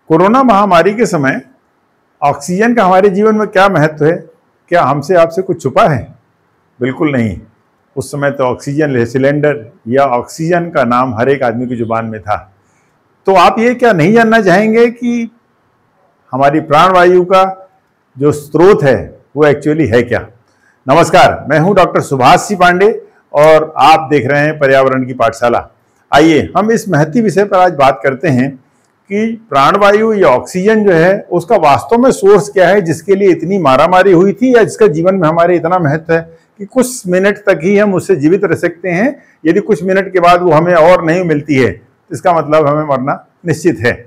Corona महामारी के समय ऑक्सीजन का हमारे जीवन में क्या महत्व है? क्या हमसे आपसे कुछ छुपा है? बिल्कुल नहीं। उस समय तो ऑक्सीजन सिलेंडर या ऑक्सीजन का नाम हर एक आदमी की जुबान में था। तो आप ये क्या नहीं जानना चाहेंगे कि हमारी प्राणवायु का जो स्रोत है वो एक्चुअली है क्या? नमस्कार, मैं हूं डॉक्टर सुभाष सी पांडे और आप देख रहे हैं पर्यावरण की पाठशाला। आइए हम इस महती विषय पर आज बात करते हैं कि प्राणवायु या ऑक्सीजन जो है उसका वास्तव में सोर्स क्या है, जिसके लिए इतनी मारामारी हुई थी या जिसका जीवन में हमारे इतना महत्व है कि कुछ मिनट तक ही हम उससे जीवित रह सकते हैं। यदि कुछ मिनट के बाद वो हमें और नहीं मिलती है तो इसका मतलब हमें मरना निश्चित है।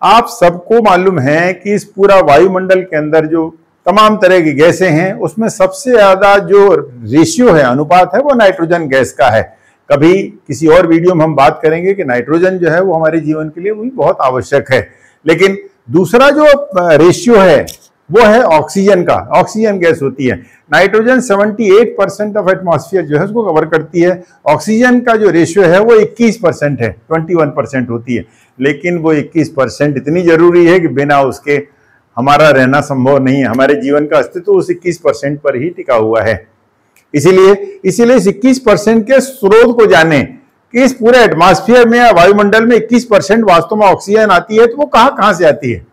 आप सबको मालूम है कि इस पूरा वायुमंडल के अंदर जो तमाम तरह की गैसें हैं उसमें सबसे ज्यादा जो रेशियो है, अनुपात है, वो नाइट्रोजन गैस का है। कभी किसी और वीडियो में हम बात करेंगे कि नाइट्रोजन जो है वो हमारे जीवन के लिए भी बहुत आवश्यक है। लेकिन दूसरा जो रेशियो है वो है ऑक्सीजन का। ऑक्सीजन गैस होती है, नाइट्रोजन 78% ऑफ एटमॉस्फेयर जो है उसको कवर करती है। ऑक्सीजन का जो रेशियो है वो 21% है, 21% होती है। लेकिन वो 21% इतनी जरूरी है कि बिना उसके हमारा रहना संभव नहीं है। हमारे जीवन का अस्तित्व उस 21% पर ही टिका हुआ है। इसीलिए इस 21% के स्रोत को जाने कि इस पूरे एटमॉस्फेयर में या वायुमंडल में 21% वास्तव में ऑक्सीजन आती है तो वो कहां से आती है।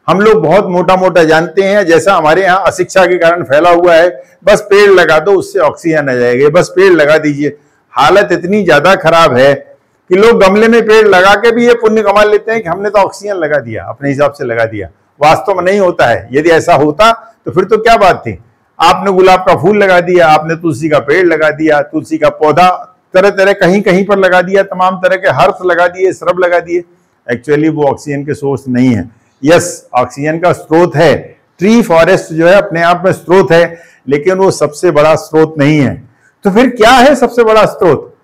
हम लोग बहुत मोटा मोटा जानते हैं, जैसा हमारे यहाँ अशिक्षा के कारण फैला हुआ है, बस पेड़ लगा दो उससे ऑक्सीजन आ जाएगा, बस पेड़ लगा दीजिए। हालत इतनी ज्यादा खराब है कि लोग गमले में पेड़ लगा के भी ये पुण्य कमा लेते हैं कि हमने तो ऑक्सीजन लगा दिया, अपने हिसाब से लगा दिया। वास्तव में नहीं होता है। यदि ऐसा होता तो फिर तो क्या बात थी। आपने गुलाब का फूल लगा दिया, आपने तुलसी का पेड़ लगा दिया, तुलसी का पौधा तरह तरह कहीं कहीं पर लगा दिया, तमाम तरह के हर्फ लगा दिए, श्रब लगा दिए। एक्चुअली वो ऑक्सीजन के सोर्स नहीं है। यस, ऑक्सीजन का स्रोत है, ट्री फॉरेस्ट जो है अपने आप में स्रोत है, लेकिन वो सबसे बड़ा स्रोत नहीं है। तो फिर क्या है सबसे बड़ा स्रोत?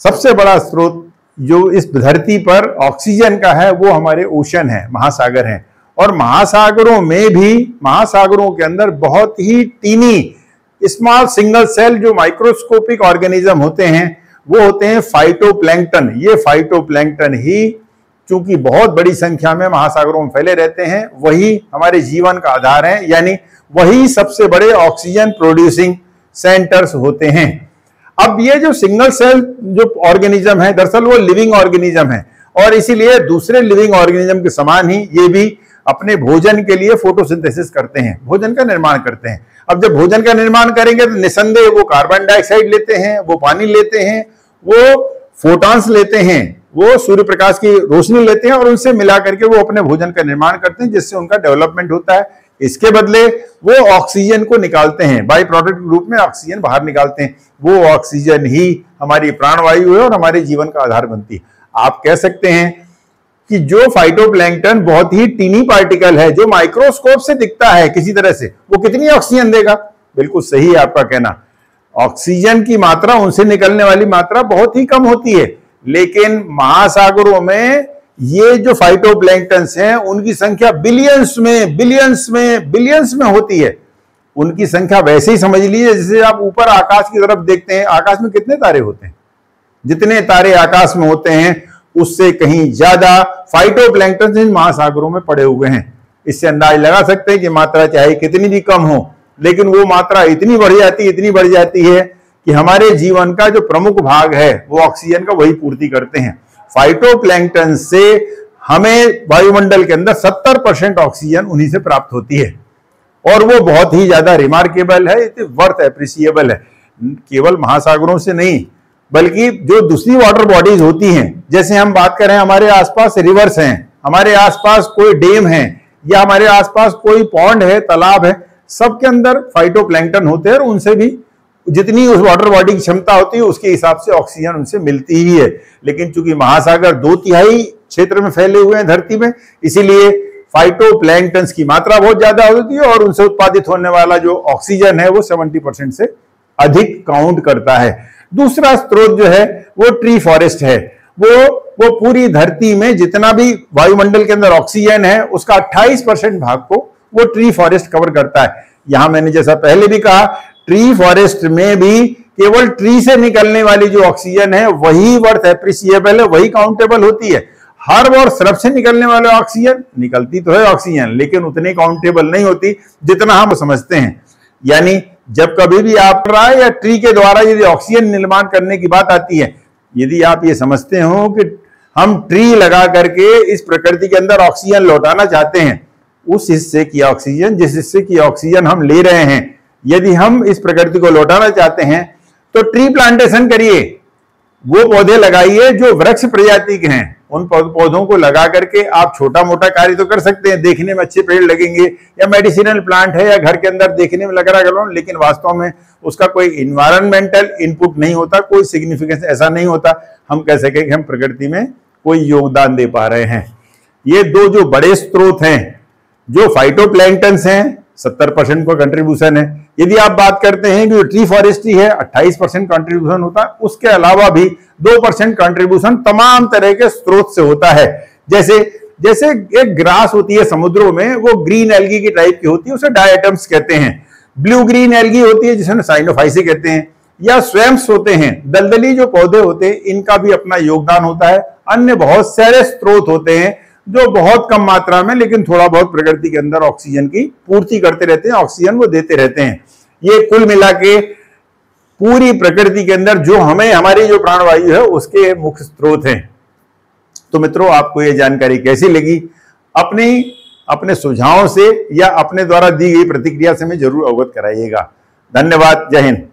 सबसे बड़ा स्रोत जो इस धरती पर ऑक्सीजन का है वो हमारे ओशन है, महासागर हैं। और महासागरों में भी, महासागरों के अंदर बहुत ही टीनी स्मॉल सिंगल सेल जो माइक्रोस्कोपिक ऑर्गेनिज्म होते हैं वो होते हैं फाइटोप्लैंक्टन। ये फाइटोप्लैंक्टन ही चूंकि बहुत बड़ी संख्या में महासागरों में फैले रहते हैं, वही हमारे जीवन का आधार है, यानी वही सबसे बड़े ऑक्सीजन प्रोड्यूसिंग सेंटर्स होते हैं। अब ये जो सिंगल सेल जो ऑर्गेनिज्म है दरअसल वो लिविंग ऑर्गेनिज्म है और इसीलिए दूसरे लिविंग ऑर्गेनिज्म के समान ही ये भी अपने भोजन के लिए फोटोसिंथेसिस करते हैं, भोजन का निर्माण करते हैं। अब जब भोजन का निर्माण करेंगे तो निसंदेह वो कार्बन डाइऑक्साइड लेते हैं, वो पानी लेते हैं, वो फोटॉन्स लेते हैं, वो सूर्य प्रकाश की रोशनी लेते हैं और उनसे मिला करके वो अपने भोजन का निर्माण करते हैं, जिससे उनका डेवलपमेंट होता है। इसके बदले वो ऑक्सीजन को निकालते हैं, बाई प्रोडक्ट रूप में ऑक्सीजन बाहर निकालते हैं। वो ऑक्सीजन ही हमारी प्राणवायु है और हमारे जीवन का आधार बनती है। आप कह सकते हैं कि जो फाइटोप्लैंक्टन बहुत ही टीनी पार्टिकल है जो माइक्रोस्कोप से दिखता है किसी तरह से, वो कितनी ऑक्सीजन देगा? बिल्कुल सही है आपका कहना। ऑक्सीजन की मात्रा, उनसे निकलने वाली मात्रा बहुत ही कम होती है। लेकिन महासागरों में ये जो फाइटोप्लैंक्टन्स हैं उनकी संख्या बिलियंस में होती है। उनकी संख्या वैसे ही समझ लीजिए जैसे आप ऊपर आकाश की तरफ देखते हैं, आकाश में कितने तारे होते हैं, जितने तारे आकाश में होते हैं उससे कहीं ज्यादा फाइटोप्लैंक्टन इन महासागरों में पड़े हुए हैं। इससे अंदाज लगा सकते हैं कि मात्रा चाहे कितनी भी कम हो, लेकिन वो मात्रा इतनी बढ़ जाती है कि हमारे जीवन का जो प्रमुख भाग है वो ऑक्सीजन का वही पूर्ति करते हैं। फाइटोप्लैंक्टन से हमें वायुमंडल के अंदर 70% ऑक्सीजन उन्हीं से प्राप्त होती है और वो बहुत ही ज्यादा रिमार्केबल है, वर्थ एप्रिसिएबल है। केवल महासागरों से नहीं बल्कि जो दूसरी वाटर बॉडीज होती हैं, जैसे हम बात करें हमारे आसपास रिवर्स हैं, हमारे आसपास कोई डैम है या हमारे आसपास कोई पॉन्ड है, तालाब है, सबके अंदर फाइटोप्लैंक्टन होते हैं और उनसे भी जितनी उस वाटर बॉडी की क्षमता होती है उसके हिसाब से ऑक्सीजन उनसे मिलती ही है। लेकिन चूंकि महासागर 2/3 क्षेत्र में फैले हुए हैं धरती में, इसीलिए फाइटोप्लैंक्टन्स की मात्रा बहुत ज्यादा होती है और उनसे उत्पादित होने वाला जो ऑक्सीजन है वो 70% से अधिक काउंट करता है। दूसरा स्रोत जो है वो ट्री फॉरेस्ट है। वो पूरी धरती में जितना भी वायुमंडल के अंदर ऑक्सीजन है उसका 28% भाग को वो ट्री फॉरेस्ट कवर करता है। यहां मैंने जैसा पहले भी कहा, ट्री फॉरेस्ट में भी केवल ट्री से निकलने वाली जो ऑक्सीजन है वही वर्थ एप्रिसिएबल है, वही काउंटेबल होती है। हर्ब और श्रब से निकलने वाले ऑक्सीजन, निकलती तो है ऑक्सीजन लेकिन उतनी काउंटेबल नहीं होती जितना हम समझते हैं। यानी जब कभी भी आप या ट्री के द्वारा यदि ऑक्सीजन निर्माण करने की बात आती है, यदि आप ये समझते हो कि हम ट्री लगा करके इस प्रकृति के अंदर ऑक्सीजन लौटाना चाहते हैं, उस हिस्से की ऑक्सीजन, जिस हिस्से की ऑक्सीजन हम ले रहे हैं, यदि हम इस प्रकृति को लौटाना चाहते हैं तो ट्री प्लांटेशन करिए, वो पौधे लगाइए जो वृक्ष प्रजाति के हैं। उन पौधों को लगा करके आप छोटा मोटा कार्य तो कर सकते हैं, देखने में अच्छे पेड़ लगेंगे, या मेडिसिनल प्लांट है या घर के अंदर देखने में लग रहा है, लेकिन वास्तव में उसका कोई इन्वायरमेंटल इनपुट नहीं होता, कोई सिग्निफिकेंस ऐसा नहीं होता हम कह सके कि हम प्रकृति में कोई योगदान दे पा रहे हैं। ये दो जो बड़े स्रोत हैं, जो फाइटोप्लैंक्टन्स हैं, 70% का कंट्रीब्यूशन है। यदि आप बात करते हैं कि ट्री फॉरेस्ट्री है, 28% कंट्रीब्यूशन होता है। उसके अलावा भी 2% कंट्रीब्यूशन तमाम तरह के स्रोत से होता है। जैसे जैसे एक ग्रास होती है समुद्रों में, वो ग्रीन एल्गी की टाइप की होती है, उसे डायटम्स कहते हैं। ब्लू ग्रीन एल्गी होती है जिसे साइनोफाइसी कहते हैं, या स्वैम्प्स होते हैं, दलदली जो पौधे होते हैं, इनका भी अपना योगदान होता है। अन्य बहुत सारे स्रोत होते हैं जो बहुत कम मात्रा में लेकिन थोड़ा बहुत प्रकृति के अंदर ऑक्सीजन की पूर्ति करते रहते हैं, ऑक्सीजन वो देते रहते हैं। ये कुल मिला के पूरी प्रकृति के अंदर जो हमें, हमारी जो प्राणवायु है उसके मुख्य स्रोत हैं। तो मित्रों, आपको ये जानकारी कैसी लगी? अपने सुझावों से या अपने द्वारा दी गई प्रतिक्रिया से हमें जरूर अवगत कराइएगा। धन्यवाद। जय हिंद।